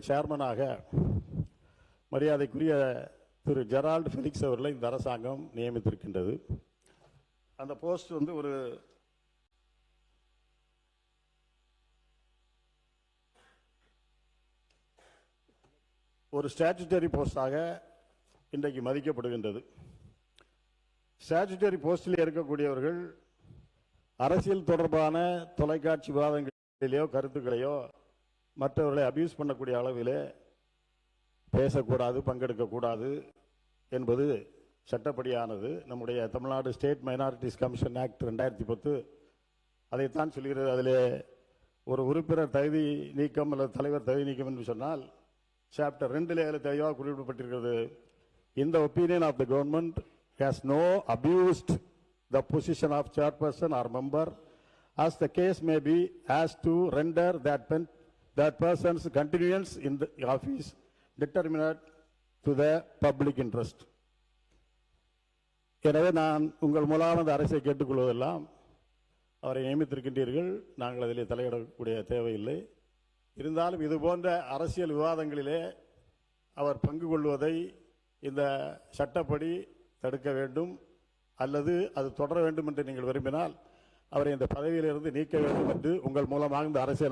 சேர்மனாக மரியாதைக்குரிய திரு Gerald Felix அவர்களை இந்த அரசாங்கம் நியமித்திருக்கின்றது. அந்த போஸ்ட் வந்து ஒரு ஸ்டாச்சுட்டரி போஸ்டாக இன்றைக்கு மதிக்கப்படுகின்றது. ஸ்டாச்சுட்டரி போஸ்டில் இருக்கக்கூடியவர்கள் அரசியல் தொடர்பான தொலைக்காட்சி விவாதங்களிலேயோ கருத்துக்களையோ மற்றவர்களை அபியூஸ் பண்ணக்கூடிய அளவிலே பேசக்கூடாது, பங்கெடுக்கக்கூடாது என்பது சட்டப்படியானது. நம்முடைய Tamil Nadu state minorities commission act 2010 அதைத்தான் சொல்கிறது. அதிலே ஒரு உறுப்பினர் தகுதி நீக்கம் அல்லது தலைவர் தகுதி நீக்கம் என்று சொன்னால் சாப்டர் 2 தெளிவாக குறிப்பிடப்பட்டிருக்கிறது. In the opinion of the government has no abused the position of chairperson or member as the case may be as to render that person's continuance in the office determinate to the public interest. எனவே நான் உங்கள் மூலம் அந்த அரசை கேட்டுக்கொள்வதெல்லாம், அவரை நியமித்திருக்கின்றீர்கள், நாங்கள் அதில் தலையிடக்கூடிய தேவையில்லை. இருந்தாலும் இது போன்ற அரசியல் விவாதங்களிலே அவர் பங்கு கொள்வதை இந்த சட்டப்படி தடுக்க வேண்டும், அல்லது அது தொடர வேண்டும் என்று நீங்கள் விரும்பினால் அவரை இந்த பதவியிலிருந்து நீக்க வேண்டும் என்று உங்கள் மூலமாக இந்த அரசை